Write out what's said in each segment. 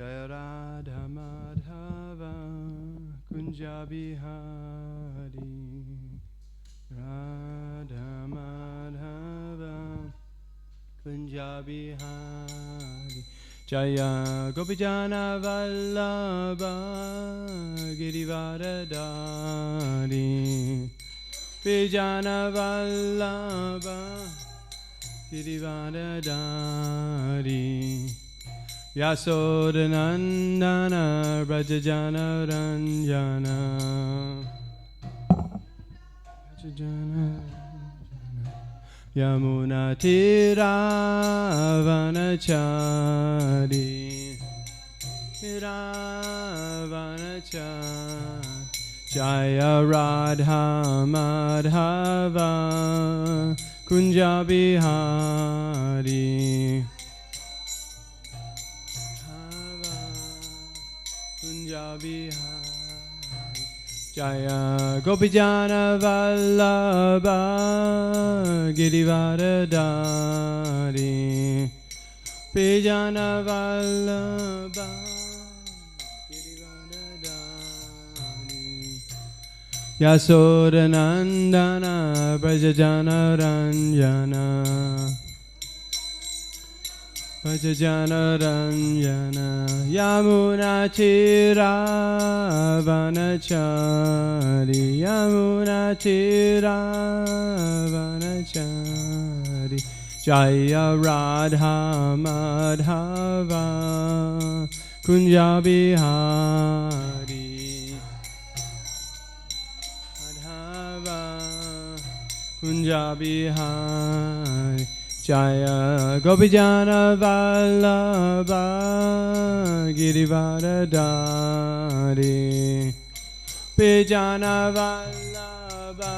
Jaya Radha Madhava Kunja Bihari Radha Madhava Kunja Bihari Jaya Gopijana Vallabha Girivaradari Vijana Vallabha Girivaradari Yasodanandana Brajajana Ranjana Yamuna Tiravanachari Tiravanachari Jaya Radha Madhava Kunja Bihari Jaya Gopijana Vallabha Girivaradari Pijana Vallabha Girivaradari Yasodanandana Brajajana Ranjana Bhajajana Ranjana Yamuna Tiravanachari Yamuna Tiravanachari Jaya Radha Madhava Kunja Bihari Madhava Kunja Bihari Jaya Gopijana Vallabha Girivaradari Pijana Vallabha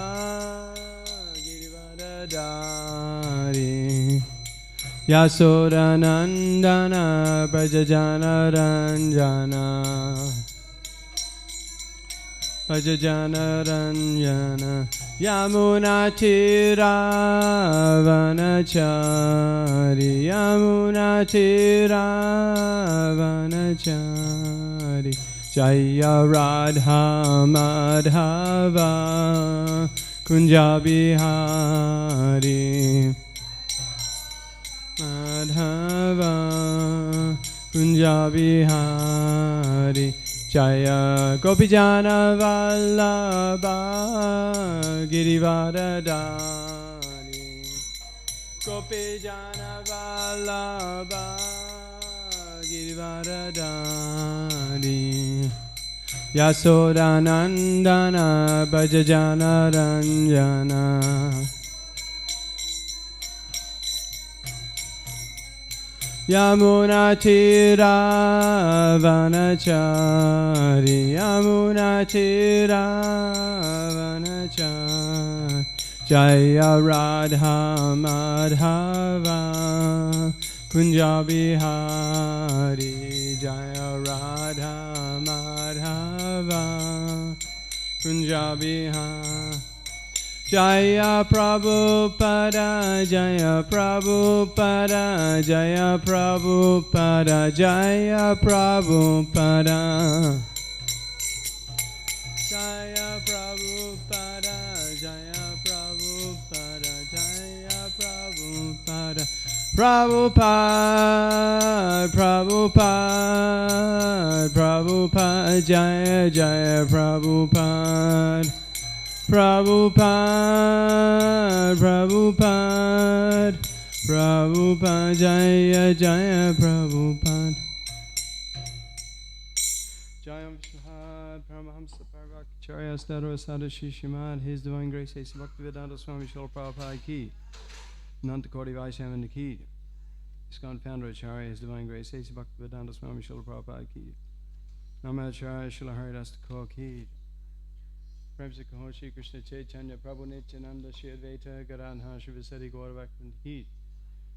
Girivaradari Yasodanandana Brajajana Ranjana Bhajajana Ranjana Yamuna Tiravanachari Yamuna Tiravanachari Jaya Radha Madhava Kunja Bihari Madhava Kunja Bihari Jaya Gopijana Vallabha Girivaradari Gopijana Vallabha Girivaradari Yasodanandana Bhajajana Ranjana Yamuna Tiravanachari Yamuna Tiravanachari Jaya Radha Madhava Kunja Bihari Jaya Radha Madhava Kunja Bihari Jaya Prabhupada, Jaya Prabhupada, Jaya Prabhupada, Jaya Prabhupada. Jaya Prabhupada, Jaya Prabhupada, Jaya Prabhupada. Prabhupada, Prabhupada, Prabhupada, Jaya Jaya Prabhupada. Prabhupada, Prabhupada, Prabhupada, Jaya Jaya Prabhupada. Jayam Shahad, Paramahamsa Parvakacharya Stadra Sada Shishimad, His Divine Grace, A.C. Bhaktivedanta Swami Srila Prabhupada Ki, Nanta Koti Vaishnava Ki, ISKCON Founder Acharya, His Divine Grace, A.C. Bhaktivedanta Swami Srila Prabhupada Ki, Namacharya Srila Haridas Thakur Ki, Prem Se Kaho Shri Krishna Chaitanya Prabhu Nityananda Shri Advaita Gadadhar Shivasati Gauravakrant Ki,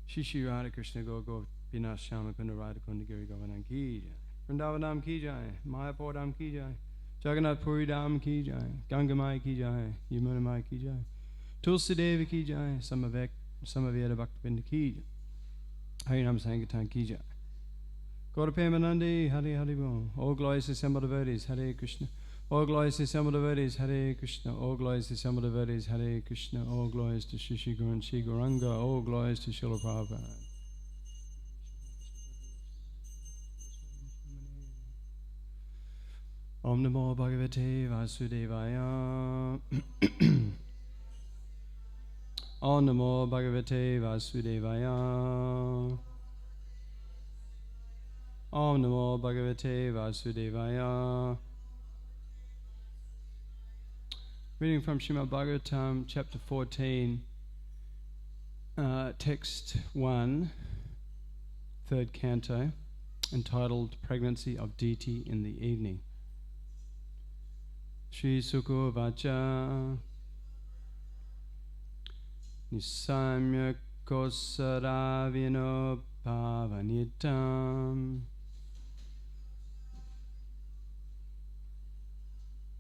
Shri Shri Radha Krishna Go Pinash Shama Kunda Radha Kunda Giri Govardhan Ki, Vrindavanam Ki Jai, Mayapur Dham Ki Jai, Jagannath Puri Dham Ki Jai, Gangamai Ki Jai, Yamuna Mai Ki Jai, Tulsi Devi Ki Jai, Samaveda Bhaktivinoda Ki Jai, Harinam Sankirtan Ki Jai, Gaurapremanandi, Hare Hare Bol. All glories to assembled devotees, Hare Krishna. All glories to assembled devotees, Hare Krishna. All glories to assembled devotees, Hare Krishna. All glories to Shri Guru and Shri Gauranga. All glories to Srila Prabhupada. Om Namo Bhagavate Vasudevaya. Om Namo Bhagavate Vasudevaya. Om Namo Bhagavate Vasudevaya. Reading from Srimad Bhagavatam, chapter 14, text 1, third canto, entitled Pregnancy of Deity in the Evening. Shri Sukho Vacha Nisamya Kosaravino Pavanitam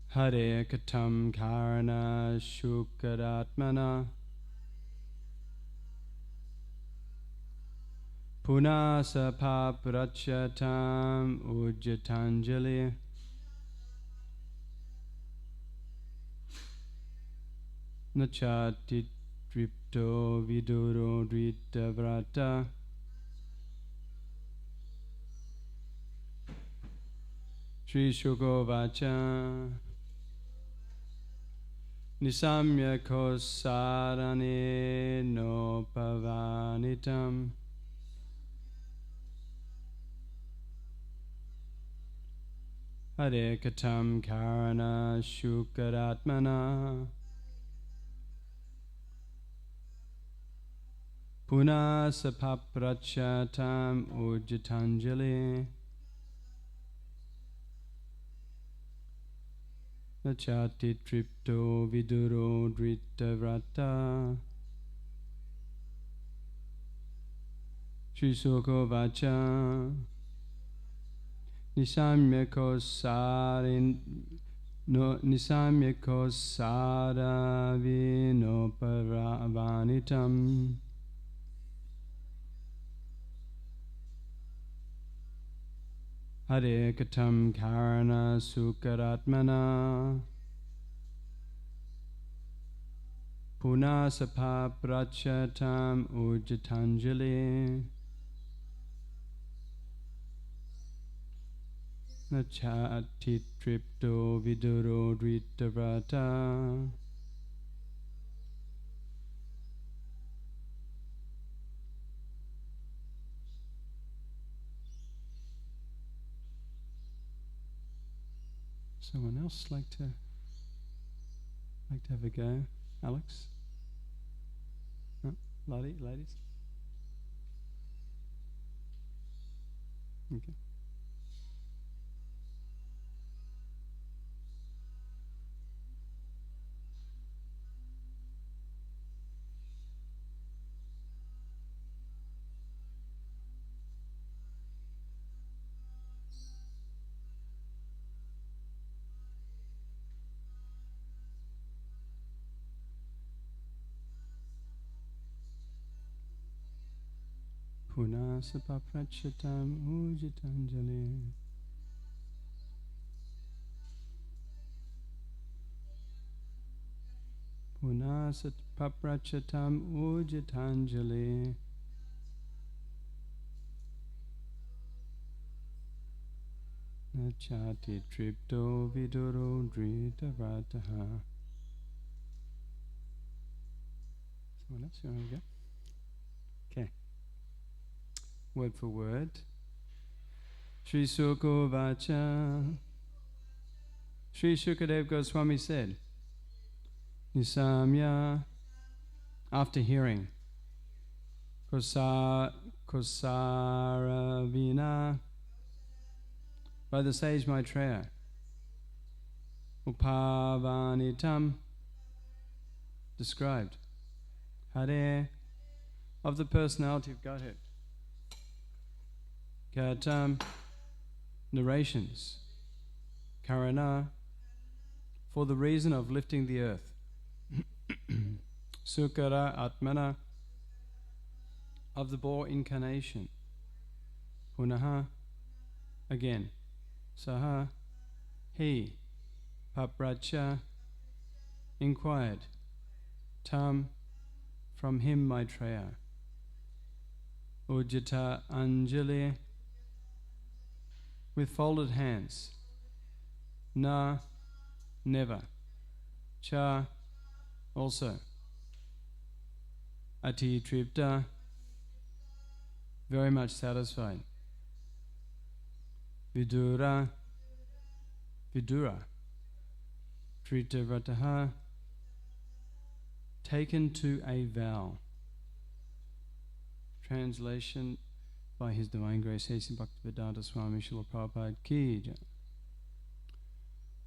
Hare Katam Karana Shukaratmana Punasa Paprachatam Ujjatanjali Nachati Tripto Viduro Drita Vrata Shri Shuko Vacha Nisamya Kosarane No Pavanitam Hare Katam Karana Shukaratmana Puna Sapaprachatam Ujjatanjali Nachati Tripto Viduro Drita Vrata Shri Sukho Vacha Nisamya Kosaravino Pavanitam Hare Katam Karana Sukaratmana Punasapa Prachatam Ujjatanjali Nachati Tripto Viduro Drita Vrata Someone else like to have a go? Alex? No? Ladies? Okay. Punasapa Prachatam Ujjatanjali Punasapa Prachatam Ujjatanjali Nachati Tripto Viduro Drita Vrataha. Someone else, you want to go? Okay. Word for word. Shri Sukho Vacha. Shri Shukadev Goswami said, Nisamya, after hearing, Kosaravina, by the sage Maitreya, Upavanitam, described, Hare, of the personality of Godhead. Katam, narrations. Karana, for the reason of lifting the earth. Sukara Atmana, of the boar incarnation. Punaha, Again. Saha, he, papracha, inquired. Tam, from him Maitreya. Ujjata Anjali, with folded hands. Na, never. Cha, also. Ati tripta, very much satisfied. Vidura, Trita Vrataha, taken to a vow. Translation by His Divine Grace A.C. Bhaktivedanta Swami Srila Prabhupada Ki Jai.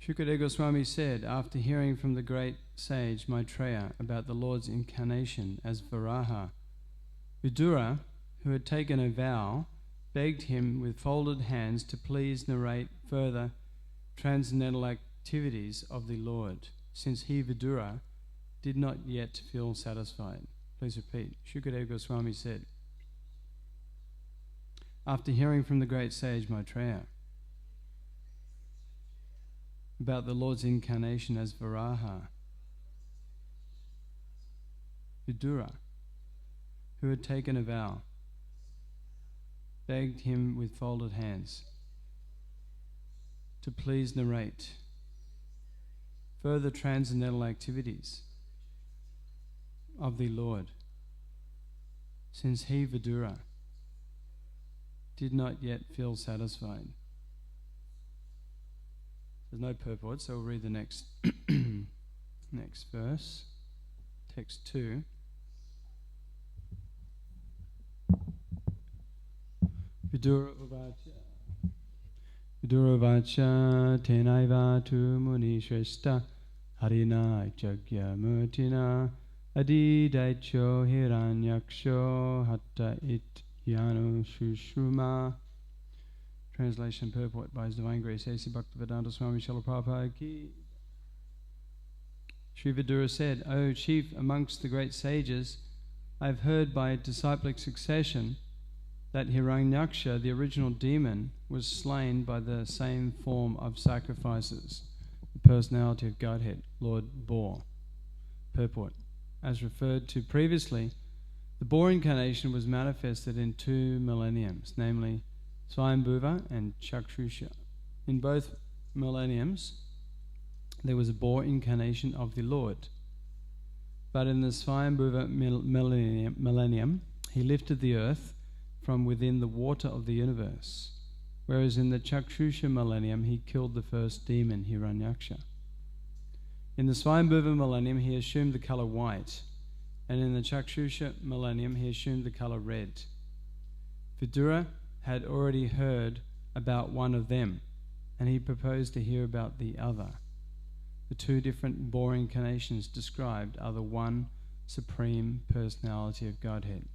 Shukadeva Goswami said, after hearing from the great sage Maitreya about the Lord's incarnation as Varaha, Vidura, who had taken a vow, begged him with folded hands to please narrate further transcendental activities of the Lord, since he, Vidura, did not yet feel satisfied. Please repeat. Shukadeva Goswami said, after hearing from the great sage Maitreya about the Lord's incarnation as Varaha, Vidura, who had taken a vow, begged him with folded hands to please narrate further transcendental activities of the Lord, since he, Vidura, did not yet feel satisfied. There's no purport, so we'll read the next next verse, text 2. Vidura Uvacha Tenaiva tu Muni Shrestha Harina Jagya Murtina Adi Daicho Hiranyaksho Hatta It Yanu Shushruma. Translation purport by His Divine Grace A.C. Bhaktivedanta Swami Srila Prabhupada Ki. Sri Vidura said, O chief amongst the great sages, I have heard by disciplic succession that Hiranyaksha, the original demon, was slain by the same form of sacrifices, the personality of Godhead, Lord Boar. Purport. As referred to previously, the Boar incarnation was manifested in 2 millenniums, namely Swayambhuva and Chakshusha. In both millenniums, there was a Boar incarnation of the Lord. But in the Swayambhuva millennium, he lifted the earth from within the water of the universe, whereas in the Chakshusha millennium, he killed the first demon, Hiranyaksha. In the Swayambhuva millennium, he assumed the color white, and in the Chakshusha millennium, he assumed the color red. Vidura had already heard about one of them, and he proposed to hear about the other. The 2 different Boar incarnations described are the one supreme personality of Godhead.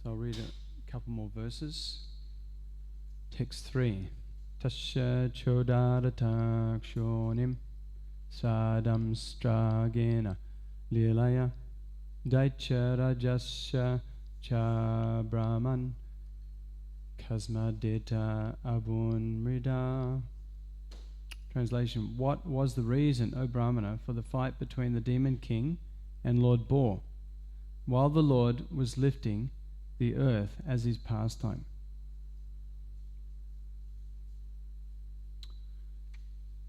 So I'll read a couple more verses. Text 3. Tasya chodaratakshyonim sadam stragena lilaya daicha rajasya cha brahman kasmadeta abun mrida. Translation. What was the reason, O Brahmana, for the fight between the demon king and Lord Boar, while the Lord was lifting the earth as his pastime?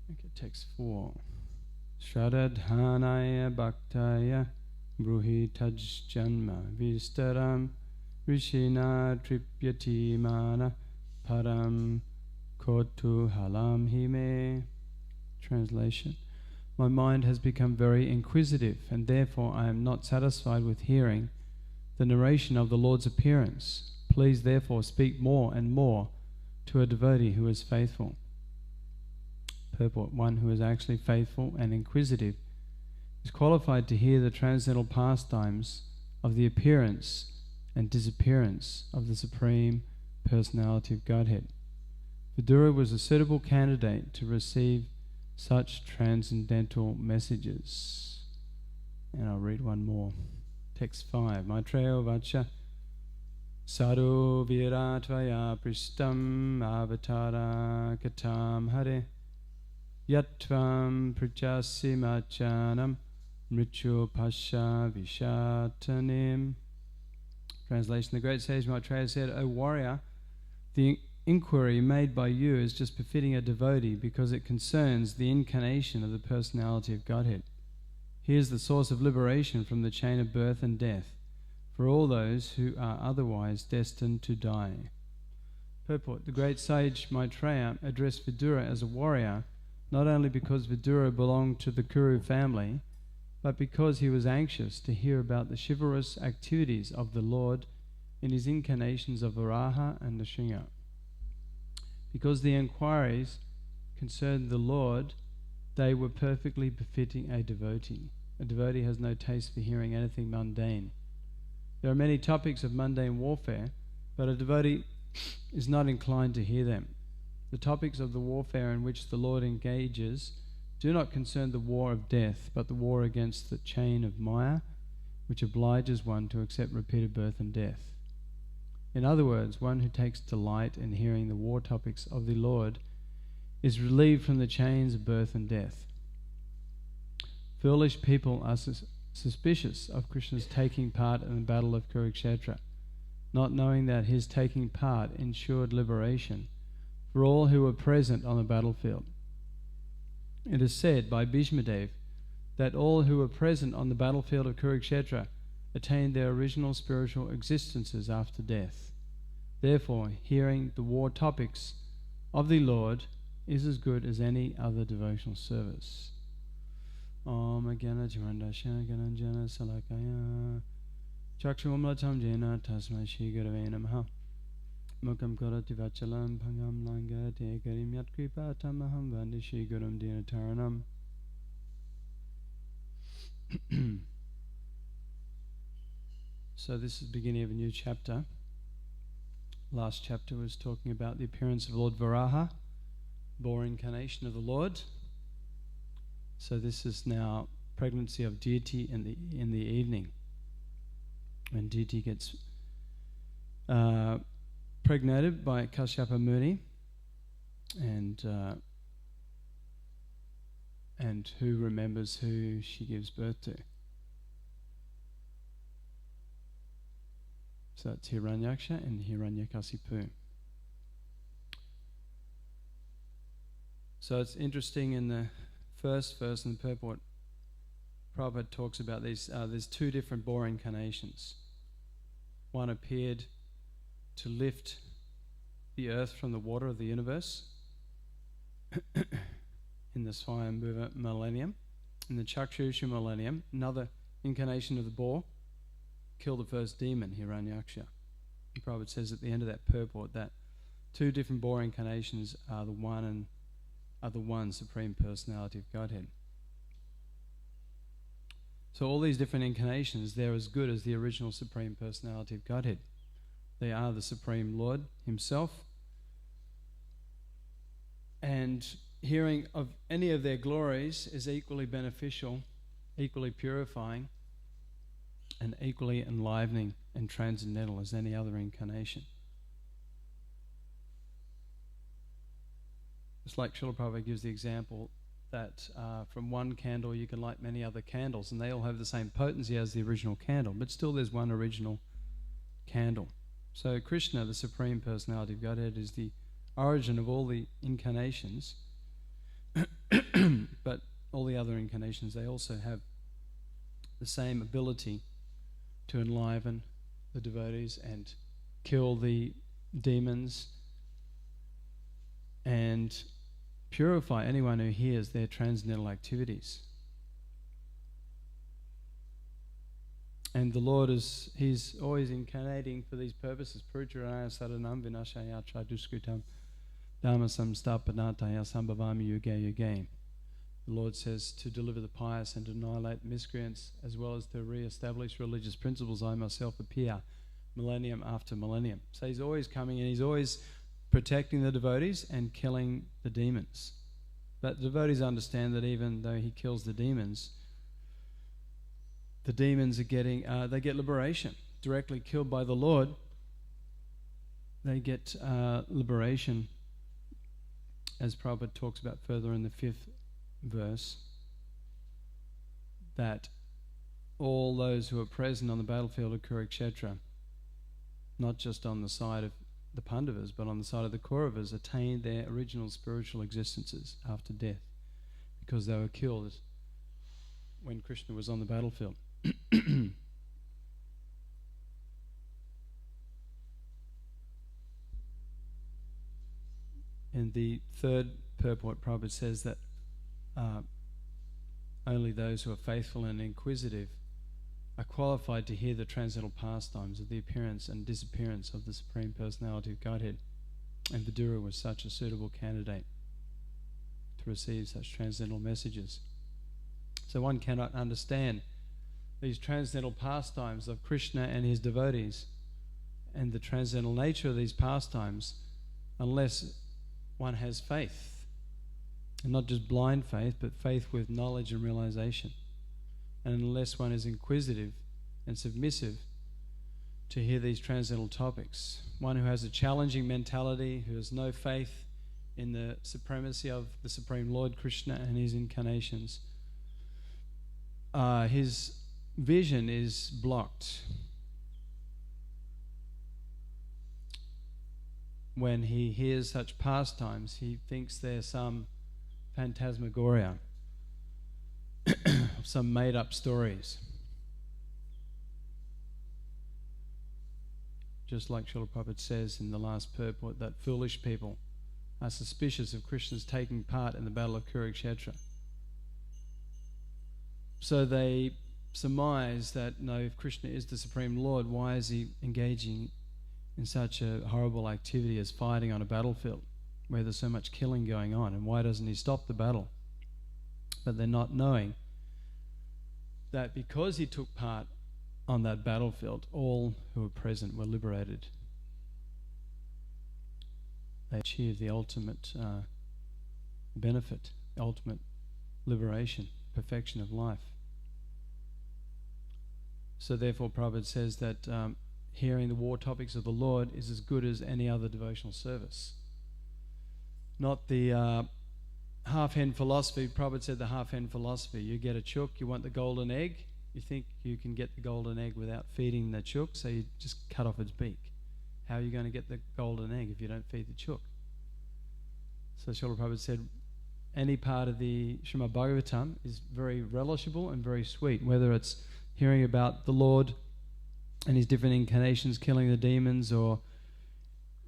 Okay, text 4. Shradhanaya bhaktaya bruhi taj janma vistaram rishina tripyati mana param kotu halam hime. Translation. My mind has become very inquisitive, and therefore I am not satisfied with hearing the narration of the Lord's appearance. Please therefore speak more and more to a devotee who is faithful. Purport. One who is actually faithful and inquisitive is qualified to hear the transcendental pastimes of the appearance and disappearance of the Supreme Personality of Godhead. Vidura was a suitable candidate to receive such transcendental messages. And I'll read one more. Text 5. Maitreya Vacha Sadhu viratvaya pristam avatara katam hare yatvam prachasi machanam mrityu pasha vishatanim. Translation: The great sage Maitreya said, O warrior, the inquiry made by you is just befitting a devotee because it concerns the incarnation of the personality of Godhead. He is the source of liberation from the chain of birth and death for all those who are otherwise destined to die. Purport: The great sage Maitreya addressed Vidura as a warrior not only because Vidura belonged to the Kuru family, but because he was anxious to hear about the chivalrous activities of the Lord in his incarnations of Varaha and Nrsimha. Because the inquiries concerned the Lord, they were perfectly befitting a devotee. A devotee has no taste for hearing anything mundane. There are many topics of mundane warfare, but a devotee is not inclined to hear them. The topics of the warfare in which the Lord engages do not concern the war of death, but the war against the chain of Maya, which obliges one to accept repeated birth and death. In other words, one who takes delight in hearing the war topics of the Lord is relieved from the chains of birth and death. Foolish people are suspicious of Krishna's taking part in the battle of Kurukshetra, not knowing that his taking part ensured liberation for all who were present on the battlefield. It is said by Bhishmadev that all who were present on the battlefield of Kurukshetra attained their original spiritual existences after death. Therefore, hearing the war topics of the Lord is as good as any other devotional service. Om Gyana Chimandasya Gyananjana Salakaya Chakshumlatam Jena Tasmai Shri Gurave Namaha Mukam Karati Vachalam Bhangam Langate Karim Yat Kripa Tamaham Vande Shri Gurum Dinataranam. So this is the beginning of a new chapter. Last chapter was talking about the appearance of Lord Varaha, boar incarnation of the Lord. So this is now pregnancy of deity in the evening, when deity gets pregnated by Kashyapa Muni, and who remembers who she gives birth to. So it's Hiranyaksha and Hiranyakasipu. So it's interesting in the first verse in the purport, Prabhupada talks about these. There's two different boar incarnations. One appeared to lift the earth from the water of the universe in the Swayambhuva millennium. In the Chakshusha millennium, another incarnation of the boar killed the first demon, Hiranyaksha. And Prabhupada says at the end of that purport that two different boar incarnations are the one Supreme Personality of Godhead. So all these different incarnations, they're as good as the original Supreme Personality of Godhead. They are the Supreme Lord Himself. And hearing of any of their glories is equally beneficial, equally purifying, and equally enlivening and transcendental as any other incarnation. It's like Srila Prabhupada gives the example that from one candle you can light many other candles, and they all have the same potency as the original candle, but still there's one original candle. So Krishna, the Supreme Personality of Godhead, is the origin of all the incarnations, but all the other incarnations, they also have the same ability to enliven the devotees and kill the demons and purify anyone who hears their transcendental activities. And the Lord He's always incarnating for these purposes. Purucharanaya saranam vinashaya traduskritam dhammasam stapanataya sambhavami yuge yuge. The Lord says to deliver the pious and to annihilate miscreants, as well as to re-establish religious principles, I myself appear millennium after millennium. So He's always coming and He's always protecting the devotees and killing the demons. But the devotees understand that even though He kills the demons are getting, they get liberation, directly killed by the Lord. they get liberation, as Prabhupada talks about further in the 5th verse, that all those who are present on the battlefield of Kurukshetra, not just on the side of the Pandavas, but on the side of the Kauravas, attained their original spiritual existences after death, because they were killed when Krishna was on the battlefield. In the 3rd purport, Prabhupada says that only those who are faithful and inquisitive are qualified to hear the transcendental pastimes of the appearance and disappearance of the Supreme Personality of Godhead, and Vidura was such a suitable candidate to receive such transcendental messages. So one cannot understand these transcendental pastimes of Krishna and his devotees and the transcendental nature of these pastimes unless one has faith, and not just blind faith, but faith with knowledge and realization. And unless one is inquisitive and submissive to hear these transcendental topics, one who has a challenging mentality, who has no faith in the supremacy of the Supreme Lord Krishna and his incarnations, his vision is blocked. When he hears such pastimes, he thinks they're some phantasmagoria, some made-up stories. Just like Srila Prabhupada says in the last purport, that foolish people are suspicious of Krishna's taking part in the battle of Kurukshetra. So they surmise that, no, if Krishna is the Supreme Lord, why is he engaging in such a horrible activity as fighting on a battlefield where there's so much killing going on, and why doesn't he stop the battle? But they're not knowing that because he took part on that battlefield, all who were present were liberated. They achieved the ultimate benefit, ultimate liberation, perfection of life. So therefore Prabhupada says that hearing the war topics of the Lord is as good as any other devotional service. Not the half-hen philosophy. Prabhupada said the half-hen philosophy. You get a chook, you want the golden egg. You think you can get the golden egg without feeding the chook, so you just cut off its beak. How are you going to get the golden egg if you don't feed the chook? So Srila Prabhupada said any part of the Srimad Bhagavatam is very relishable and very sweet, whether it's hearing about the Lord and his different incarnations killing the demons, or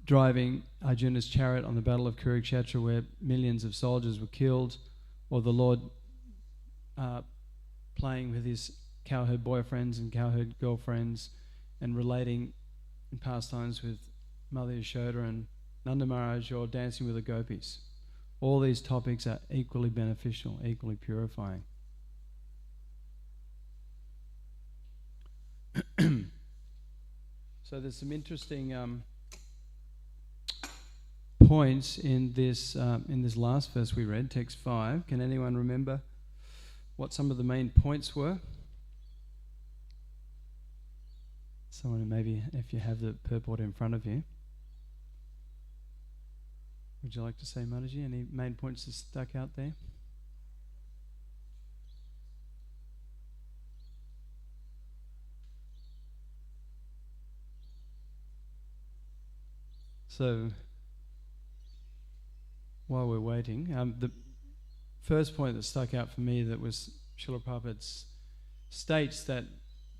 driving Arjuna's chariot on the battle of Kurukshetra where millions of soldiers were killed, or the Lord playing with his cowherd boyfriends and cowherd girlfriends and relating in pastimes with Mother Yashoda and Nanda Maharaj, or dancing with the gopis. All these topics are equally beneficial, equally purifying. So there's some interesting points in this last verse we read, text 5. Can anyone remember what some of the main points were? Someone, maybe if you have the purport in front of you. Would you like to say, Mataji, any main points that stuck out there? So, while we're waiting, the first point that stuck out for me that was Srila Prabhupada states that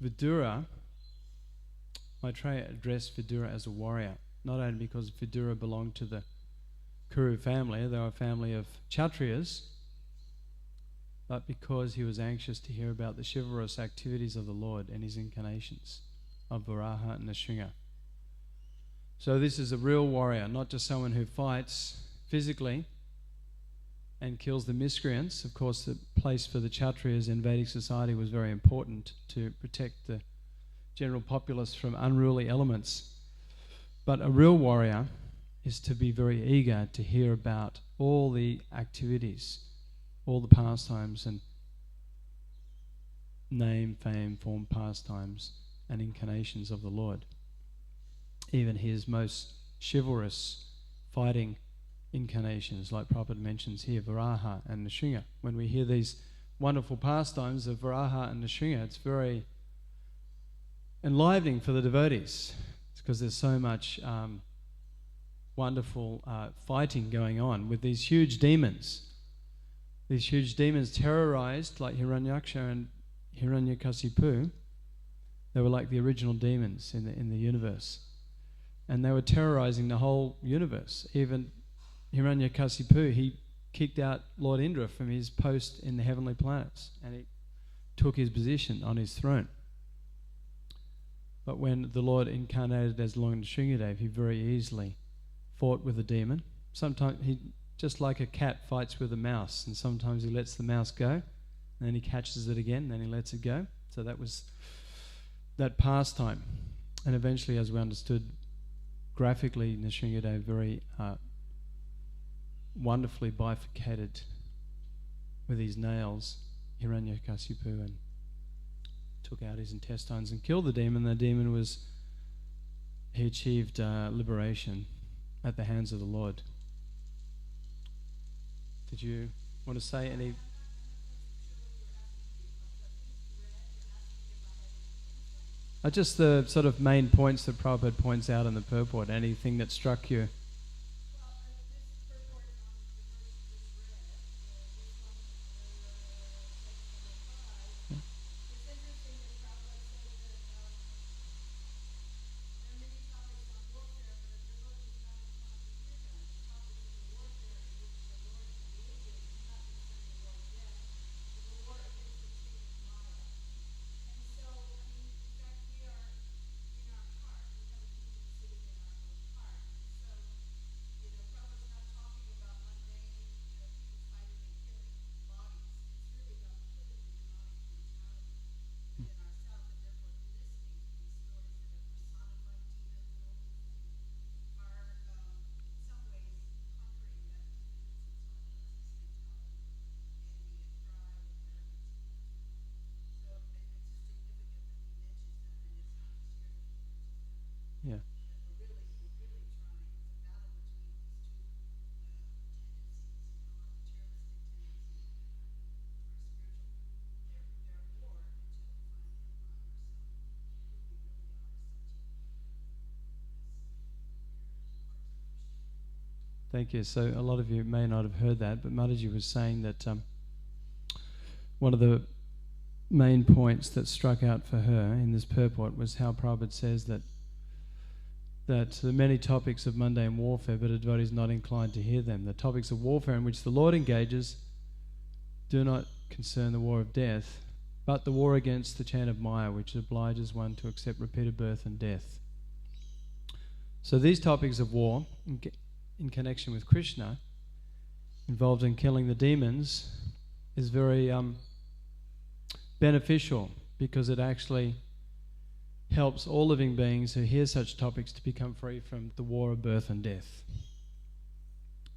Vidura, Maitreya addressed Vidura as a warrior, not only because Vidura belonged to the Kuru family, they were a family of Kshatriyas, but because he was anxious to hear about the chivalrous activities of the Lord and his incarnations of Varaha and Nrsimha. So this is a real warrior, not just someone who fights physically and kills the miscreants. Of course, the place for the Kshatriyas in Vedic society was very important to protect the general populace from unruly elements. But a real warrior is to be very eager to hear about all the activities, all the pastimes and name, fame, form, pastimes and incarnations of the Lord. Even his most chivalrous fighting incarnations, like Prabhupada mentions here, Varaha and Nrsimha. When we hear these wonderful pastimes of Varaha and Nrsimha, it's very enlivening for the devotees. It's because there's so much wonderful fighting going on with these huge demons. These huge demons terrorized, like Hiranyaksha and Hiranyakasipu. They were like the original demons in the universe. And they were terrorizing the whole universe. Even Hiranyakasipu, he kicked out Lord Indra from his post in the heavenly planets, and he took his position on his throne. But when the Lord incarnated as Lord Nrsimhadev, he very easily fought with a demon. Sometimes he, just like a cat fights with a mouse, and sometimes he lets the mouse go, and then he catches it again, and then he lets it go. So that was that pastime. And eventually, as we understood graphically, Nrsimhadev very wonderfully bifurcated with his nails Hiranyakasipu and took out his intestines and killed the demon. The demon he achieved liberation at the hands of the Lord. Did you want to say any? Just the sort of main points that Prabhupada points out in the purport. Anything that struck you? Yeah. Thank you. So a lot of you may not have heard that, but Mataji was saying that one of the main points that struck out for her in this purport was how Prabhupada says that there are many topics of mundane warfare, but a devotee is not inclined to hear them. The topics of warfare in which the Lord engages do not concern the war of death, but the war against the chain of Maya, which obliges one to accept repeated birth and death. So these topics of war, in connection with Krishna, involved in killing the demons, is very beneficial, because it actually helps all living beings who hear such topics to become free from the war of birth and death,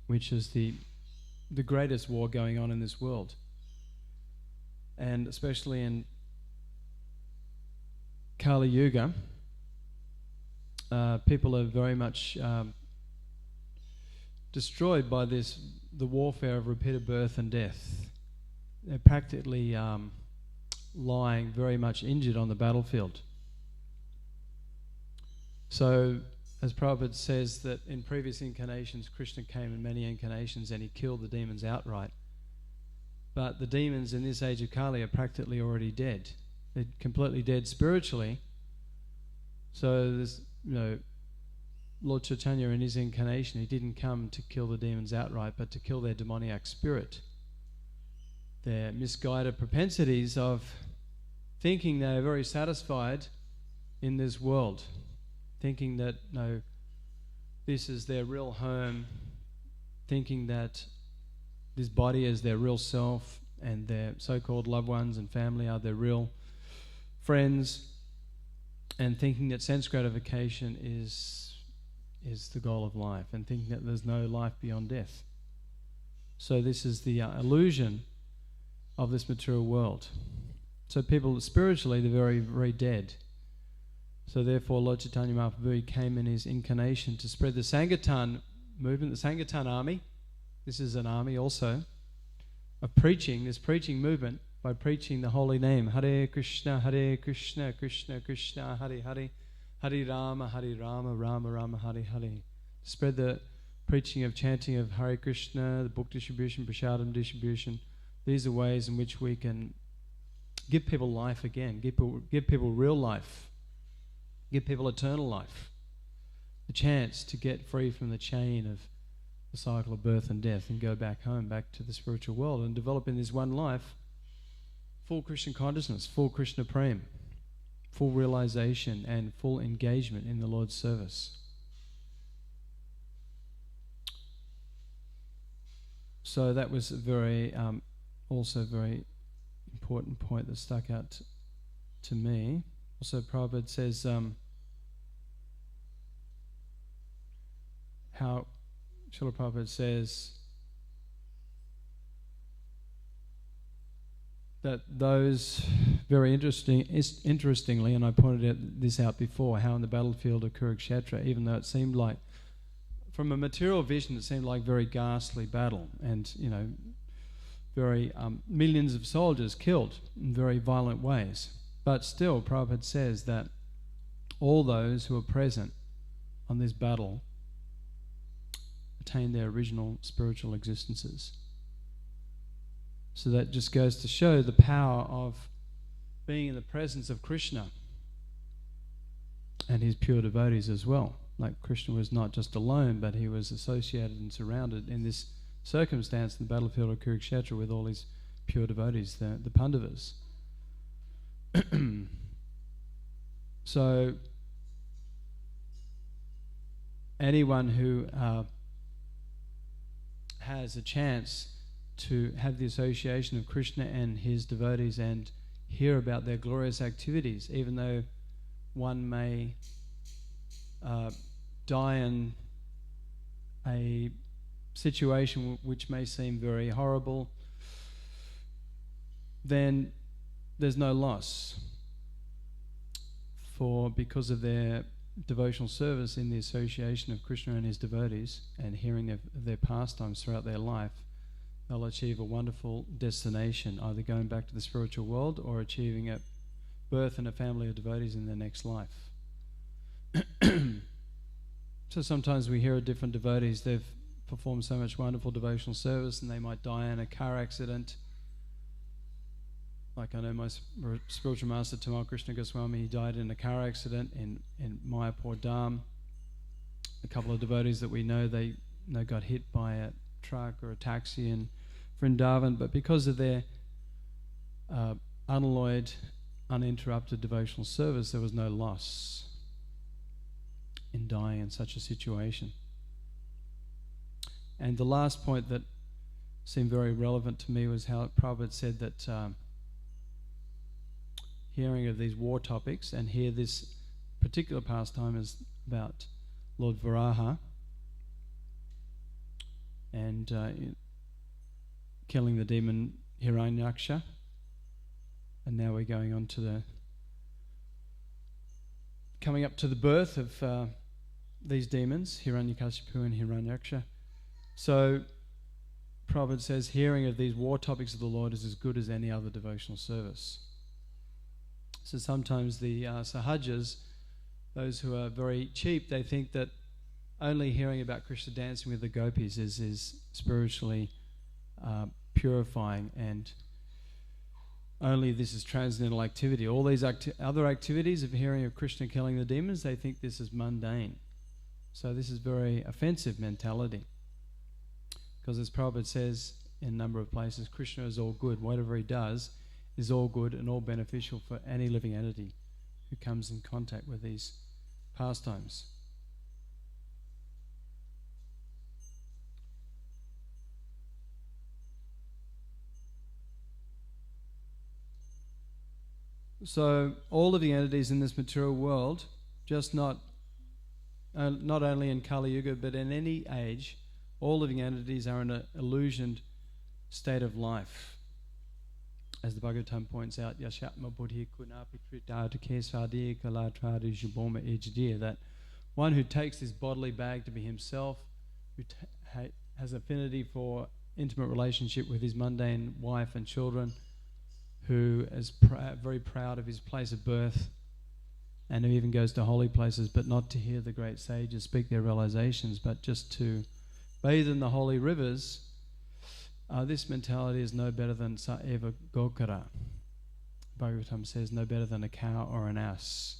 which is the greatest war going on in this world. And especially in Kali Yuga, people are very much destroyed by the warfare of repeated birth and death. They're practically lying very much injured on the battlefield. So, as Prabhupada says, that in previous incarnations, Krishna came in many incarnations and he killed the demons outright. But the demons in this age of Kali are practically already dead. They're completely dead spiritually. So there's, Lord Chaitanya in his incarnation, he didn't come to kill the demons outright, but to kill their demoniac spirit. Their misguided propensities of thinking they are very satisfied in this world, thinking that this is their real home, thinking that this body is their real self, and their so-called loved ones and family are their real friends, and thinking that sense gratification is the goal of life, and thinking that there's no life beyond death. So this is the illusion of this material world. So people spiritually, they're very, very dead. So therefore Lord Chaitanya Mahaprabhu came in his incarnation to spread the Sankirtan movement, the Sankirtan army. This is an army also of preaching, this preaching movement, by preaching the holy name, Hare Krishna, Krishna Krishna, Hare Hare, Hare Rama, Rama Rama, Hare Hare. Spread the preaching of chanting of Hare Krishna, the book distribution, prasadam distribution. These are ways in which we can give people life again, give people real life, give people eternal life, the chance to get free from the chain of the cycle of birth and death and go back home, back to the spiritual world, and develop in this one life full Christian consciousness, full Krishna prem, full realization and full engagement in the Lord's service. So that was a very, also very important point that stuck out to me. Also, Prabhupada says how Srila Prabhupada says that those, very interestingly, and I pointed this out before, how in the battlefield of Kurukshetra, even though it seemed like, from a material vision, it seemed like very ghastly battle, and very millions of soldiers killed in very violent ways. But still, Prabhupada says that all those who were present on this battle attained their original spiritual existences. So that just goes to show the power of being in the presence of Krishna and his pure devotees as well. Like Krishna was not just alone, but he was associated and surrounded in this circumstance in the battlefield of Kurukshetra with all his pure devotees, the Pandavas. So anyone who has a chance to have the association of Krishna and his devotees and hear about their glorious activities, even though one may die in a situation which may seem very horrible, then there's no loss, because of their devotional service in the association of Krishna and his devotees and hearing of their pastimes throughout their life. They'll achieve a wonderful destination, either going back to the spiritual world or achieving a birth in a family of devotees in their next life. So sometimes we hear of different devotees, they've performed so much wonderful devotional service and they might die in a car accident. Like I know my spiritual master Tamal Krishna Goswami, he died in a car accident in Mayapur Dham. A couple of devotees that we know, they got hit by a truck or a taxi in Vrindavan, but because of their unalloyed, uninterrupted devotional service, there was no loss in dying in such a situation. And the last point that seemed very relevant to me was how Prabhupada said that hearing of these war topics, and here this particular pastime is about Lord Varaha and killing the demon Hiranyaksha. And now we're going on to coming up to the birth of these demons, Hiranyakashipu and Hiranyaksha. So Prabhupada says hearing of these war topics of the Lord is as good as any other devotional service. So sometimes the sahajas, those who are very cheap, they think that only hearing about Krishna dancing with the gopis is spiritually purifying, and only this is transcendental activity. All these other activities of hearing of Krishna killing the demons, they think this is mundane. So this is very offensive mentality. Because as Prabhupada says in a number of places, Krishna is all good. Whatever he does is all good and all beneficial for any living entity who comes in contact with these pastimes. So all of the entities in this material world, just not only in Kali Yuga, but in any age, all living entities are in an illusioned state of life. as the Bhagavatam points out, Yashatma Buddhi Kunapi Kritata Kesadi Kalatradi Juboma Ejdir, that one who takes this bodily bag to be himself, who has affinity for intimate relationship with his mundane wife and children, who is very proud of his place of birth, and who even goes to holy places, but not to hear the great sages speak their realizations, but just to bathe in the holy rivers. This mentality is no better than Saeva Gokara. Bhagavatam says no better than a cow or an ass.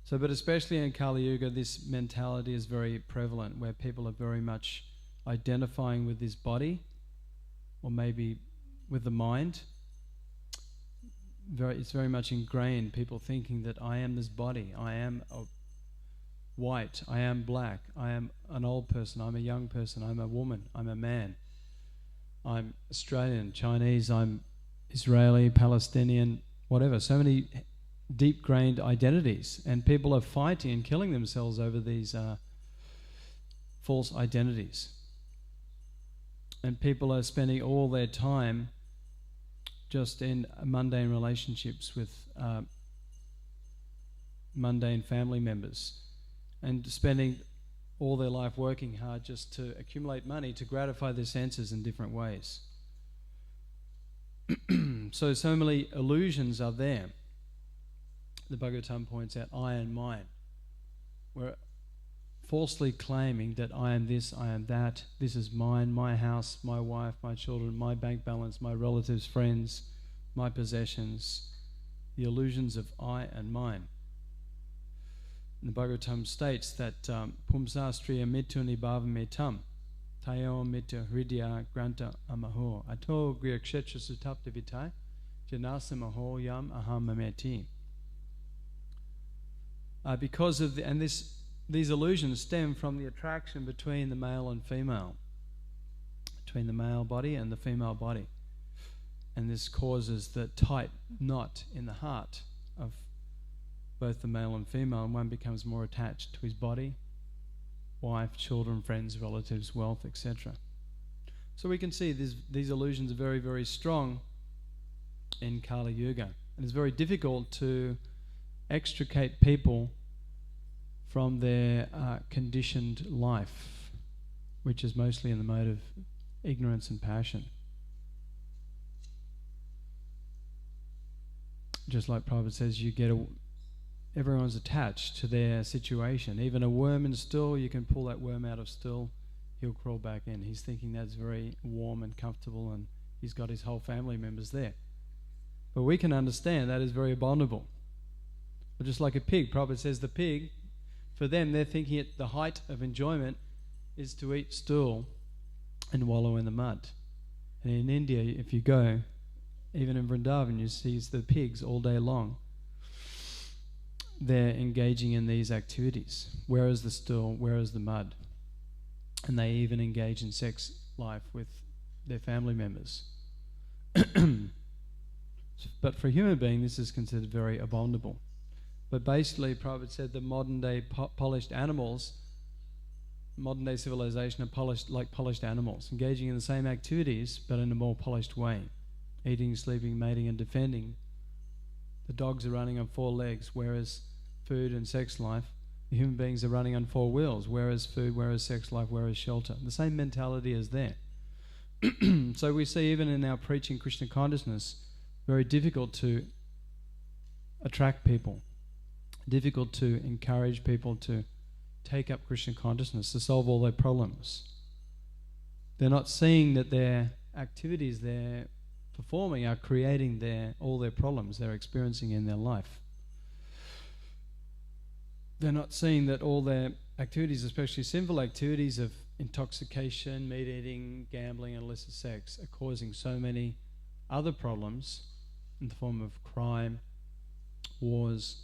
So, but especially in Kali Yuga, this mentality is very prevalent, where people are very much identifying with this body, or maybe with the mind. It's very much ingrained, people thinking that I am this body, I am white, I am black, I am an old person, I'm a young person, I'm a woman, I'm a man, I'm Australian, Chinese, I'm Israeli, Palestinian, whatever. So many deep-grained identities, and people are fighting and killing themselves over these false identities. And people are spending all their time just in mundane relationships with mundane family members, and spending all their life working hard just to accumulate money to gratify their senses in different ways. So many illusions are there. The Bhagavatam points out I and mine. We're falsely claiming that I am this, I am that, this is mine, my house, my wife, my children, my bank balance, my relatives, friends, my possessions, the illusions of I and mine. And the Bhagavatam states that Pumsastriya mitu nibhavametam tayo mitu hridya granta amaho ato griyakshetra sutapta vitai janasamaho yam aham mameti. Because of these illusions stem from the attraction between the male and female, between the male body and the female body. And this causes the tight knot in the heart of both the male and female, and one becomes more attached to his body, wife, children, friends, relatives, wealth, etc. So we can see these illusions are very, very strong in Kali Yuga. And it's very difficult to extricate people from their conditioned life, which is mostly in the mode of ignorance and passion. Just like Prabhupada says, everyone's attached to their situation. Even a worm in stool, you can pull that worm out of stool, he'll crawl back in. He's thinking that's very warm and comfortable, and he's got his whole family members there. But we can understand that is very abominable. But just like a pig, Prabhupada says the pig, for them, they're thinking the height of enjoyment is to eat stool and wallow in the mud. And in India, if you go, even in Vrindavan, you see the pigs all day long. They're engaging in these activities. Where is the stool? Where is the mud? And they even engage in sex life with their family members. But for a human being, this is considered very abominable. But basically, Prabhupada said the modern-day polished animals, modern-day civilization are polished animals, engaging in the same activities, but in a more polished way. Eating, sleeping, mating, and defending. The dogs are running on 4 legs, whereas food and sex life, the human beings are running on 4 wheels, whereas food, whereas sex life, whereas shelter. The same mentality is there. So we see even in our preaching Krishna consciousness, very difficult to attract people, difficult to encourage people to take up Krishna consciousness, to solve all their problems. They're not seeing that their activities they're performing are creating all their problems they're experiencing in their life. They're not seeing that all their activities, especially sinful activities of intoxication, meat eating, gambling, and illicit sex, are causing so many other problems in the form of crime, wars,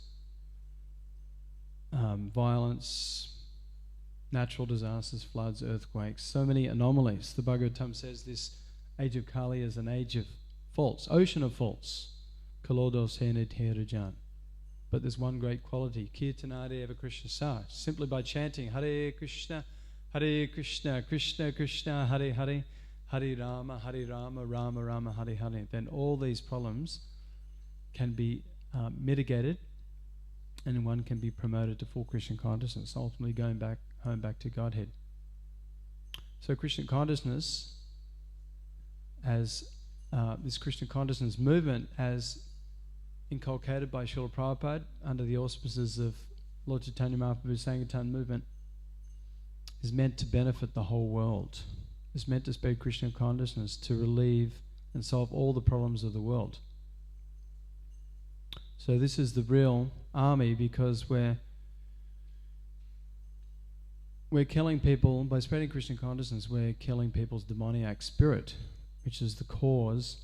violence, natural disasters, floods, earthquakes, so many anomalies. The Bhagavatam says this age of Kali is an age of faults, ocean of faults. Kalodos hene therajan. But there's one great quality, kirtanade eva Krishna sa. Simply by chanting Hare Krishna, Krishna Krishna, Hare Hare, Hare Rama, Rama Rama, Hare Hare, then all these problems can be mitigated, and one can be promoted to full Krishna consciousness, ultimately going back home, back to Godhead. So Krishna consciousness, as this Krishna consciousness movement, as inculcated by Srila Prabhupada under the auspices of Lord Chaitanya Mahaprabhu's Sankirtan movement, is meant to benefit the whole world. It's meant to spread Krishna consciousness to relieve and solve all the problems of the world. So this is the real army, because we're killing people by spreading Krishna consciousness. We're killing people's demoniac spirit, which is the cause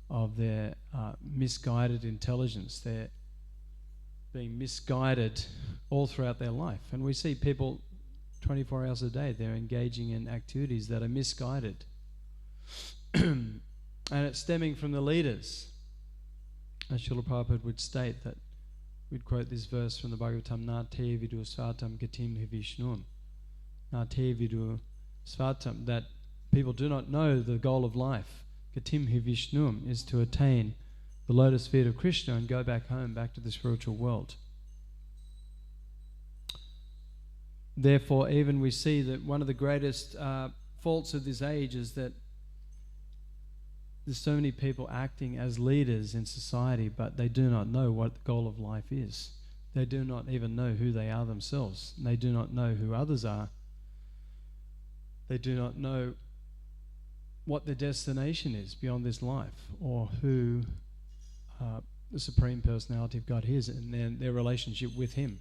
of their misguided intelligence. They're being misguided all throughout their life, and we see people 24 hours a day, they're engaging in activities that are misguided. And it's stemming from the leaders. As Srila Prabhupada would state, that we'd quote this verse from the Bhagavatam, Na te vidu svatam gatim hi vishnum. Na te vidu svatam, that people do not know the goal of life. Gatim hi vishnum is to attain the lotus feet of Krishna and go back home, back to the spiritual world. Therefore, even we see that one of the greatest faults of this age is that there's so many people acting as leaders in society, but they do not know what the goal of life is. They do not even know who they are themselves. They do not know who others are. They do not know what their destination is beyond this life, or who the Supreme Personality of God is, and their relationship with Him.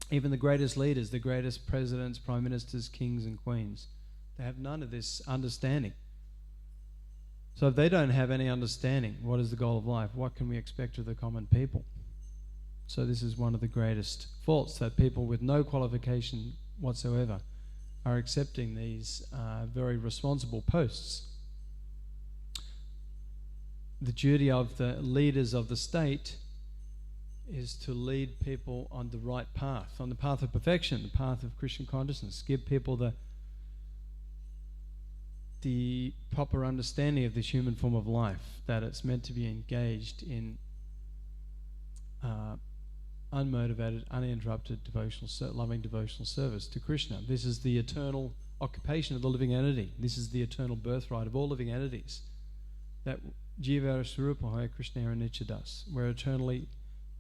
Even the greatest leaders, the greatest presidents, prime ministers, kings and queens, they have none of this understanding. So if they don't have any understanding, what is the goal of life? What can we expect of the common people? So this is one of the greatest faults, that people with no qualification whatsoever are accepting these very responsible posts. The duty of the leaders of the state is to lead people on the right path, on the path of perfection, the path of Krishna consciousness. Give people the proper understanding of this human form of life, that it's meant to be engaged in unmotivated, uninterrupted, loving devotional service to Krishna. This is the eternal occupation of the living entity. This is the eternal birthright of all living entities. That Jiva Swarupa Hare Krishna Nichadas. We're eternally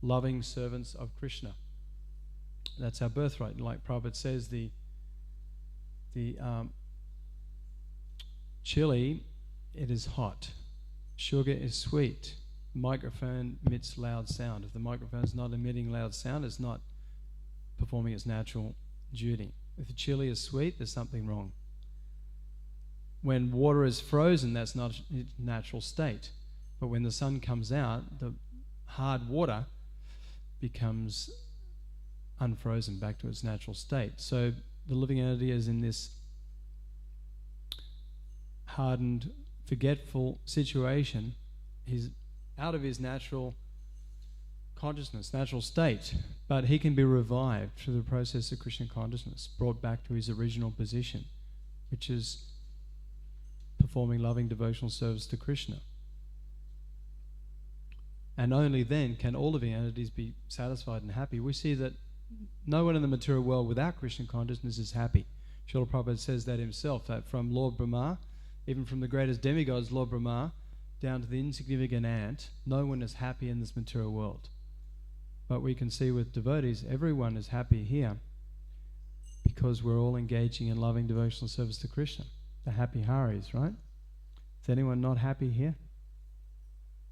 loving servants of Krishna. That's our birthright. And like Prabhupada says, the chili, it is hot. Sugar is sweet. Microphone emits loud sound. If the microphone is not emitting loud sound, it's not performing its natural duty. If the chili is sweet, there's something wrong. When water is frozen, that's not its natural state. But when the sun comes out, the hard water becomes unfrozen back to its natural state. So the living entity is in this hardened, forgetful situation. He's out of his natural consciousness, natural state, but he can be revived through the process of Krishna consciousness, brought back to his original position, which is performing loving devotional service to Krishna. And only then can all living entities be satisfied and happy. We see that no one in the material world without Krishna consciousness is happy. Srila Prabhupada says that himself, that from Lord Brahma, even from the greatest demigods, Lord Brahma, down to the insignificant ant, no one is happy in this material world. But we can see with devotees, everyone is happy here because we're all engaging in loving devotional service to Krishna. The happy Haris, right? Is anyone not happy here?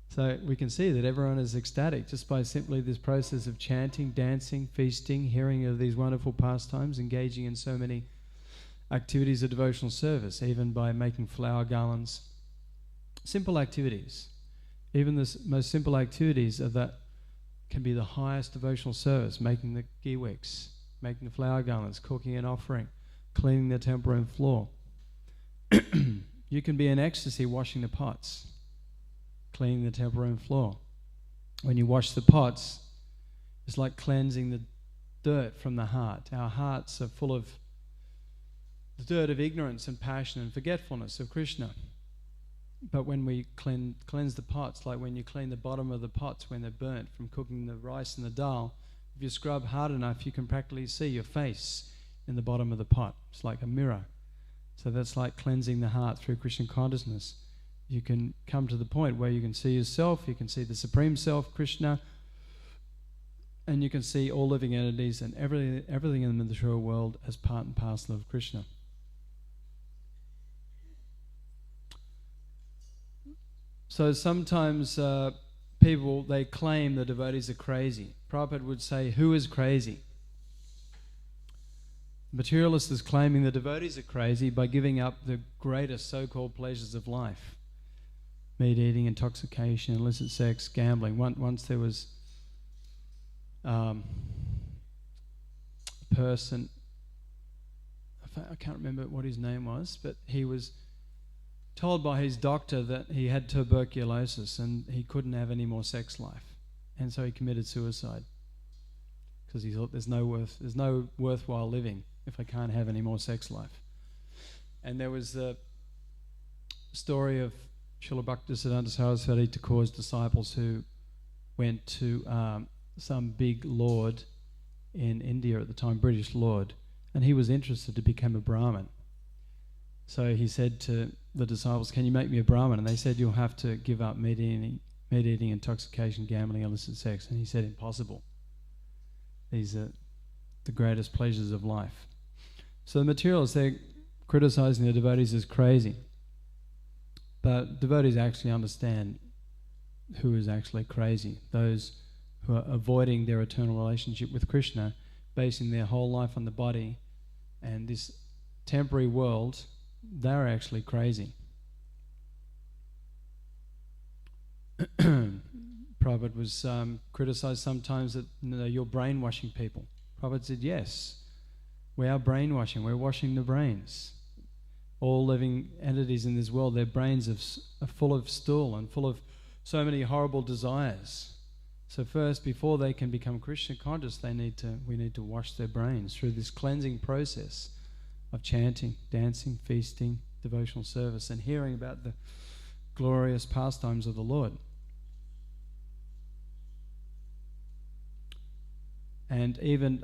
So we can see that everyone is ecstatic just by simply this process of chanting, dancing, feasting, hearing of these wonderful pastimes, engaging in so many activities of devotional service, even by making flower garlands. Simple activities. Even the most simple activities of that can be the highest devotional service, making the ghee wicks, making the flower garlands, cooking an offering, cleaning the temple room floor. You can be in ecstasy washing the pots, cleaning the temple room floor. When you wash the pots, it's like cleansing the dirt from the heart. Our hearts are full of the dirt of ignorance and passion and forgetfulness of Krishna. But when we cleanse the pots, like when you clean the bottom of the pots when they're burnt from cooking the rice and the dal, if you scrub hard enough, you can practically see your face in the bottom of the pot. It's like a mirror. So that's like cleansing the heart through Krishna consciousness. You can come to the point where you can see yourself, you can see the Supreme Self, Krishna, and you can see all living entities and everything in the material world as part and parcel of Krishna. So sometimes people, they claim the devotees are crazy. Prabhupada would say, who is crazy? Materialist is claiming the devotees are crazy by giving up the greatest so-called pleasures of life. Meat eating, intoxication, illicit sex, gambling. Once there was a person, I can't remember what his name was, but he was told by his doctor that he had tuberculosis and he couldn't have any more sex life, and so he committed suicide because he thought there's no worthwhile living if I can't have any more sex life. And there was the story of Srila Bhaktisiddhanta Saraswati Thakur's disciples who went to some big lord in India at the time, British lord, and he was interested to become a Brahmin. So he said to the disciples, can you make me a Brahmin? And they said, you'll have to give up meat eating, intoxication, gambling, illicit sex. And he said, impossible. These are the greatest pleasures of life. So the materialists, they're criticizing the devotees as crazy. But devotees actually understand who is actually crazy. Those who are avoiding their eternal relationship with Krishna, basing their whole life on the body and this temporary world, they're actually crazy. Prabhupada was criticized sometimes that you're brainwashing people. Prabhupada said, yes, we are brainwashing. We're washing the brains. All living entities in this world, their brains are full of stool and full of so many horrible desires. So first, before they can become Krishna conscious, we need to wash their brains through this cleansing process of chanting, dancing, feasting, devotional service, and hearing about the glorious pastimes of the Lord. And even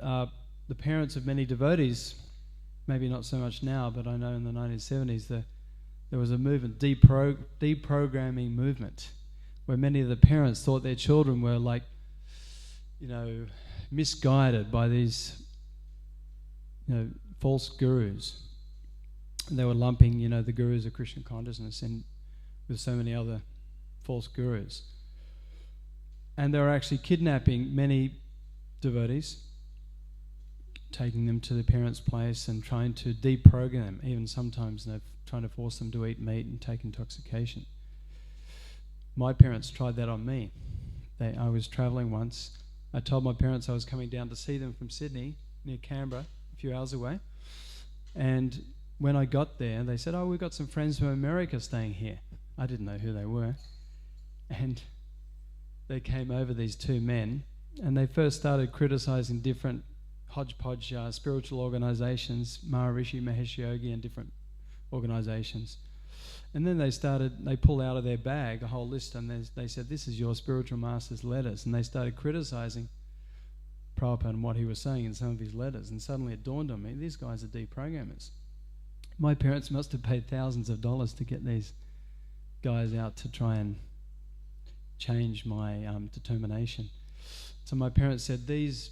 the parents of many devotees, maybe not so much now, but I know in the 1970s there was a movement, deprogramming movement, where many of the parents thought their children were like, misguided by these, false gurus. And they were lumping, the gurus of Krishna consciousness in with so many other false gurus. And they were actually kidnapping many devotees, taking them to their parents' place and trying to deprogram them, even sometimes trying to force them to eat meat and take intoxication. My parents tried that on me. I was travelling once. I told my parents I was coming down to see them from Sydney, near Canberra, a few hours away. And when I got there, they said, we've got some friends from America staying here. I didn't know who they were. And they came over, these two men, and they first started criticizing different hodgepodge spiritual organizations, Maharishi, Mahesh Yogi, and different organizations. And then they pulled out of their bag a whole list, and they said, this is your spiritual master's letters. And they started criticizing Prabhupada and what he was saying in some of his letters. And suddenly it dawned on me, these guys are deprogrammers. My parents must have paid thousands of dollars to get these guys out to try and change my determination. So my parents said, these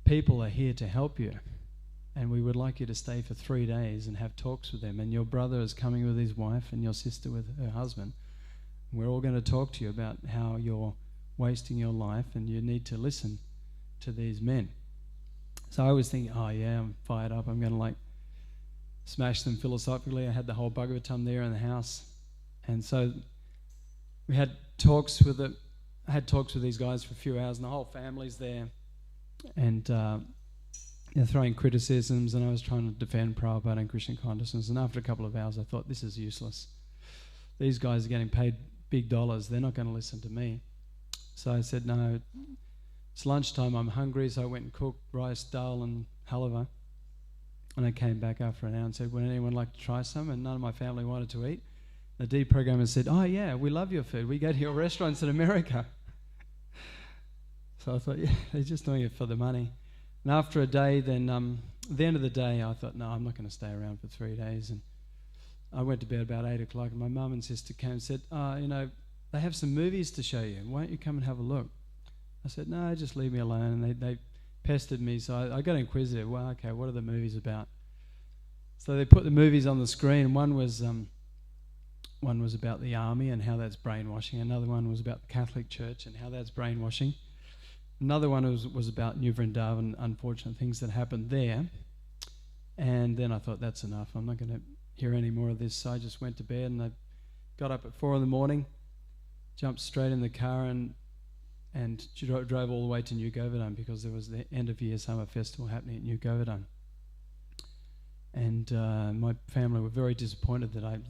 people are here to help you, and we would like you to stay for 3 days and have talks with them. And your brother is coming with his wife and your sister with her husband. We're all going to talk to you about how you're wasting your life and you need to listen to these men. So I was thinking, I'm fired up. I'm going to smash them philosophically. I had the whole Bhagavatam there in the house. And so we had talks with I had talks with these guys for a few hours, and the whole family's there. And they're throwing criticisms, and I was trying to defend Prabhupada and Krishna consciousness. And after a couple of hours, I thought, this is useless. These guys are getting paid big dollars. They're not going to listen to me. So I said, no, it's lunchtime. I'm hungry. So I went and cooked rice, dal, and halava. And I came back after an hour and said, would anyone like to try some? And none of my family wanted to eat. The deprogrammer said, oh yeah, we love your food. We go to your restaurants in America. So I thought, yeah, they're just doing it for the money. And after a day, then at the end of the day, I thought, no, I'm not going to stay around for 3 days. And I went to bed about 8 o'clock, and my mum and sister came and said, they have some movies to show you. Why don't you come and have a look? I said, no, just leave me alone. And they pestered me, so I got inquisitive. Well, okay, what are the movies about? So they put the movies on the screen. One was about the army and how that's brainwashing. Another one was about the Catholic Church and how that's brainwashing. Another one was about New Vrindavan, unfortunate things that happened there. And then I thought, that's enough. I'm not going to hear any more of this. So I just went to bed, and I got up at 4 a.m, jumped straight in the car and drove all the way to New Govardhan, because there was the end of year summer festival happening at New Govardhan. And my family were very disappointed that I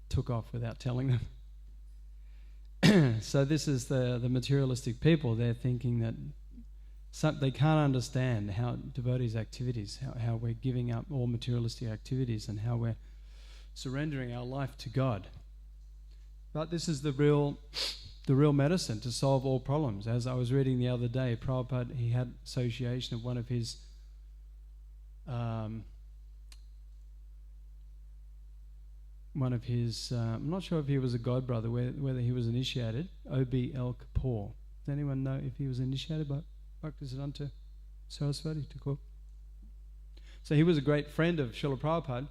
took off without telling them. So this is the materialistic people. They're thinking that they can't understand how devotees' activities, how we're giving up all materialistic activities and how we're surrendering our life to God. But this is the real medicine to solve all problems. As I was reading the other day, Prabhupada, he had association of one of his I'm not sure if he was a god brother, whether he was initiated, O.B.L. Kapoor. Does anyone know if he was initiated by Bhaktisiddhanta Saraswati Thakur? So he was a great friend of Srila Prabhupada,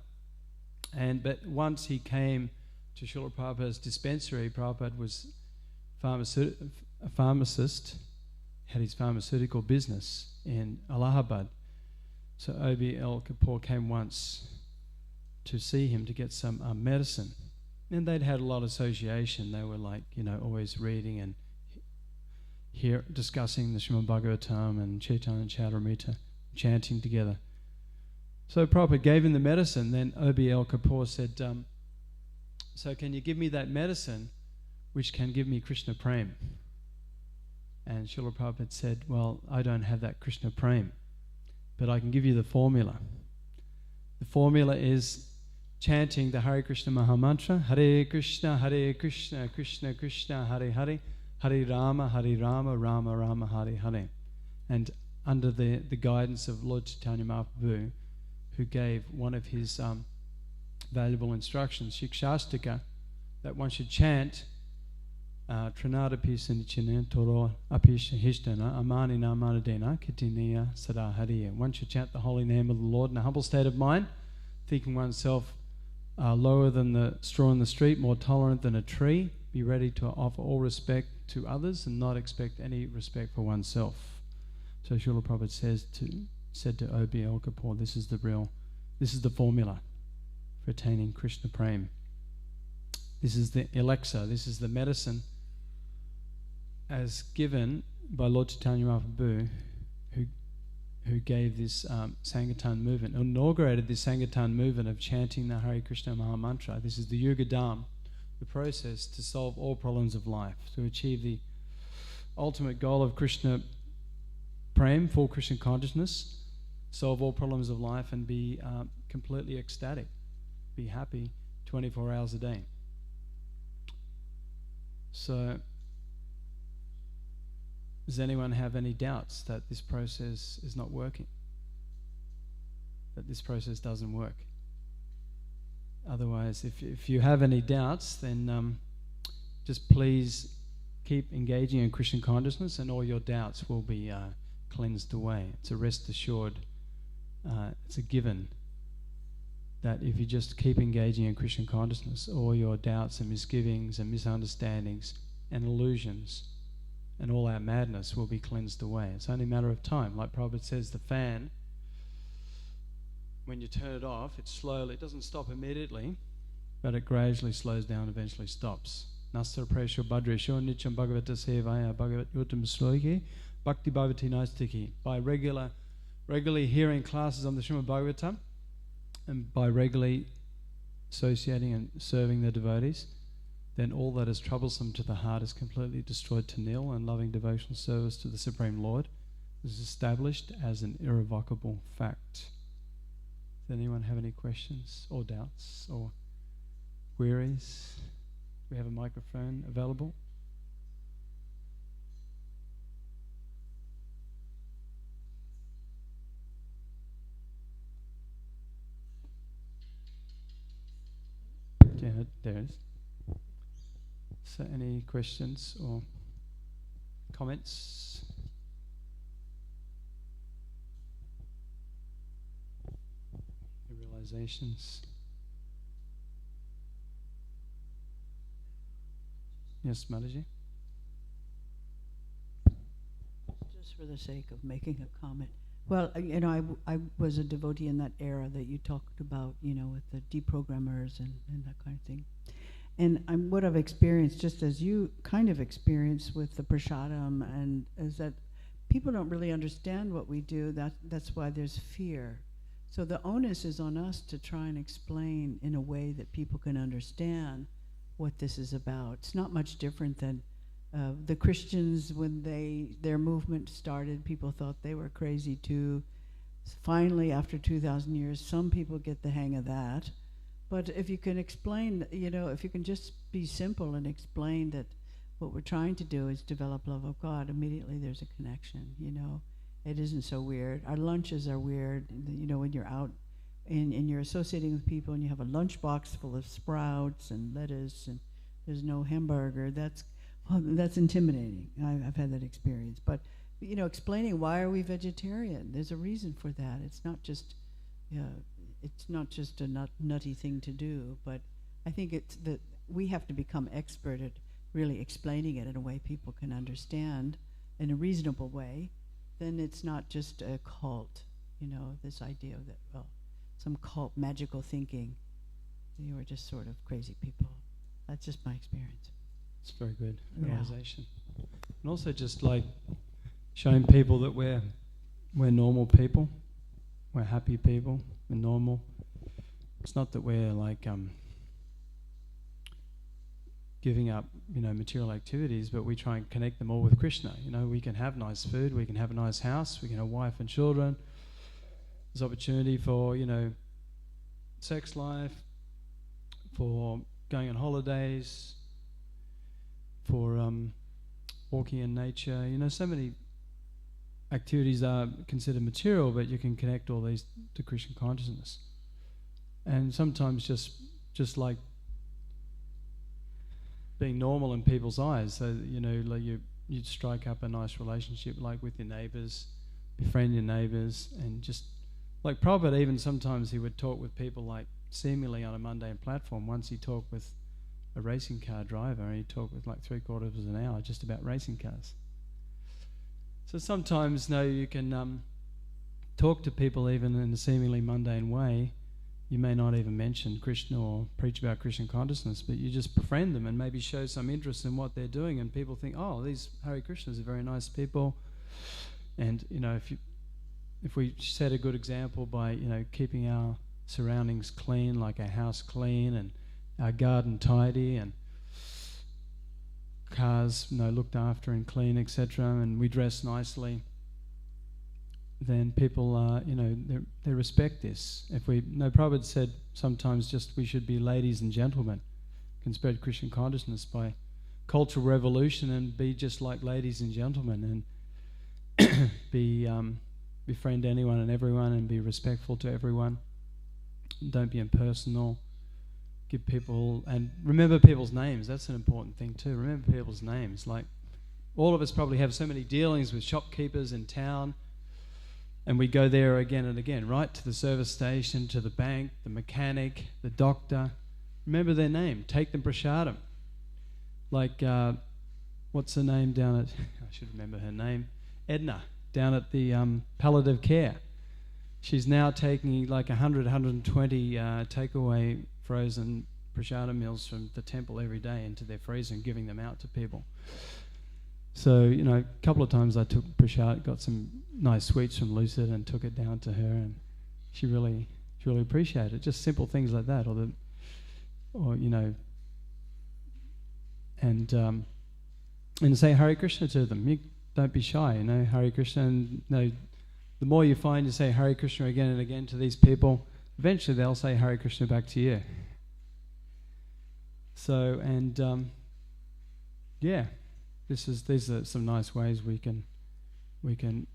but once he came to Srila Prabhupada's dispensary, Prabhupada was a pharmacist, had his pharmaceutical business in Allahabad. So O.B.L. Kapoor came once to see him to get some medicine. And they'd had a lot of association. They were always reading and discussing the Srimad Bhagavatam and Chaitanya Charitamrita, chanting together. So Prabhupada gave him the medicine. Then O.B.L. Kapoor said, so can you give me that medicine which can give me Krishna Prem? And Srila Prabhupada said, well, I don't have that Krishna Prem, but I can give you the formula. The formula is chanting the Hare Krishna Mahamantra, Hare Krishna, Krishna Krishna, Hare Hare, Hare Rama, Rama Rama, Hare Hare. And under the guidance of Lord Chaitanya Mahaprabhu, who gave one of his valuable instructions, Shikshastika, that one should chant Trinadapi Sanichina Toro Apisha Hishtana Amani Namanadena Kitiniya Sada Hariya. One should chant the holy name of the Lord in a humble state of mind, thinking oneself lower than the straw in the street, more tolerant than a tree, be ready to offer all respect to others and not expect any respect for oneself. So Srila Prabhupada said to O.B.L. Kapoor, this is the formula for attaining Krishna Prem. This is the elixir, this is the medicine as given by Lord Chaitanya Mahaprabhu, who gave this Sankirtan movement, inaugurated this Sankirtan movement of chanting the Hare Krishna Mahamantra. This is the Yugadam, the process to solve all problems of life, to achieve the ultimate goal of Krishna Prem, full Krishna consciousness, solve all problems of life and be completely ecstatic, be happy 24 hours a day. So, does anyone have any doubts that this process is not working? That this process doesn't work? Otherwise, if you have any doubts, then just please keep engaging in Krishna consciousness and all your doubts will be cleansed away. It's a rest assured, it's a given that if you just keep engaging in Krishna consciousness, all your doubts and misgivings and misunderstandings and illusions and all our madness will be cleansed away. It's only a matter of time. Like Prabhupada says, the fan, when you turn it off, it doesn't stop immediately, but it gradually slows down and eventually stops. Nasar Presho Bhadresho Nicham Bhagavata Sevaya Bhagavat Yutam Sloike Bhakti Bhavati Naistiki. By regularly hearing classes on the Srimad Bhagavatam and by regularly associating and serving the devotees, then all that is troublesome to the heart is completely destroyed to nil, and loving devotional service to the Supreme Lord is established as an irrevocable fact. Does anyone have any questions or doubts or queries? We have a microphone available. Yeah, there is. So any questions or comments? Realizations? Yes, Mataji? Just for the sake of making a comment. Well, I was a devotee in that era that you talked about, with the deprogrammers and that kind of thing. And what I've experienced, just as you kind of experienced with the prasadam, and is that people don't really understand what we do. That's why there's fear. So the onus is on us to try and explain in a way that people can understand what this is about. It's not much different than the Christians, when their movement started, people thought they were crazy too. Finally, after 2,000 years, some people get the hang of that. But if you can explain, if you can just be simple and explain that what we're trying to do is develop love of God, immediately there's a connection, It isn't so weird. Our lunches are weird, when you're out and you're associating with people and you have a lunchbox full of sprouts and lettuce and there's no hamburger, that's intimidating. I've had that experience. But, explaining why are we vegetarian? There's a reason for that. It's not just a nutty thing to do, but I think it's that we have to become expert at really explaining it in a way people can understand in a reasonable way. Then it's not just a cult, this idea of that, some cult magical thinking. You are just sort of crazy people. That's just my experience. It's very good realization. Yeah. And also just like showing people that we're normal people, we're happy people, we're normal. It's not that we're like giving up, material activities, but we try and connect them all with Krishna. We can have nice food, we can have a nice house, we can have a wife and children. There's opportunity for, sex life, for going on holidays, for walking in nature. So many activities are considered material, but you can connect all these to Krishna consciousness. And sometimes just like being normal in people's eyes, so like you strike up a nice relationship, like with your neighbours, befriend your neighbours, and just like Prabhupada, even sometimes he would talk with people like seemingly on a mundane platform. Once he talked with a racing car driver, and he talked with like 3/4 of an hour just about racing cars. So sometimes, you can talk to people even in a seemingly mundane way. You may not even mention Krishna or preach about Krishna consciousness, but you just befriend them and maybe show some interest in what they're doing, and people think, oh, these Hare Krishnas are very nice people. And if we set a good example by keeping our surroundings clean, like our house clean and our garden tidy and cars looked after and clean, etc., and we dress nicely, then people they respect this. Prabhupada said sometimes just we should be ladies and gentlemen, can spread Krishna consciousness by cultural revolution and be just like ladies and gentlemen, and befriend anyone and everyone and be respectful to everyone. Don't be impersonal. Give people, and remember people's names. That's an important thing too. Remember people's names. Like all of us probably have so many dealings with shopkeepers in town, and we go there again and again, right? To the service station, to the bank, the mechanic, the doctor. Remember their name. Take them prasadam. Like, what's her name down at, I should remember her name, Edna, down at the palliative care. She's now taking like 120 takeaway frozen prasadam meals from the temple every day into their freezer and giving them out to people. So, a couple of times I took prasad, got some nice sweets from Lucid and took it down to her, and she really appreciated it. Just simple things like that, and say Hare Krishna to them. Don't be shy, Hare Krishna. And the more you find you say Hare Krishna again and again to these people, eventually they'll say Hare Krishna back to you. So, and yeah, these are some nice ways we can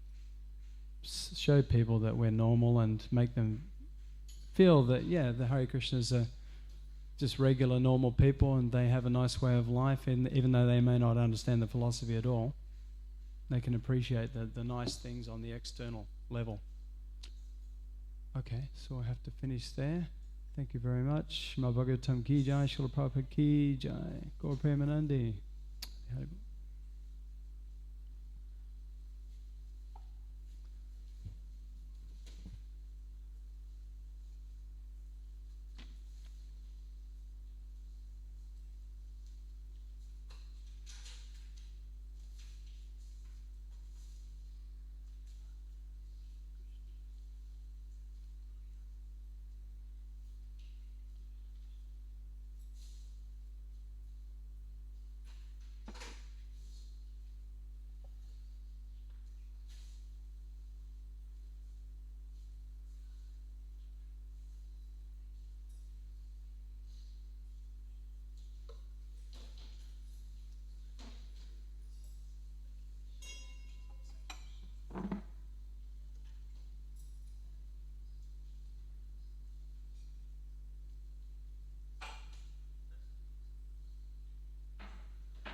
show people that we're normal and make them feel that, yeah, the Hare Krishnas are just regular normal people and they have a nice way of life, and even though they may not understand the philosophy at all, they can appreciate the nice things on the external level. Okay, so I have to finish there. Thank you very much. Ma Bhagavatam ki jai, Srila Prabhupada ki jai, Gaur Premanandi.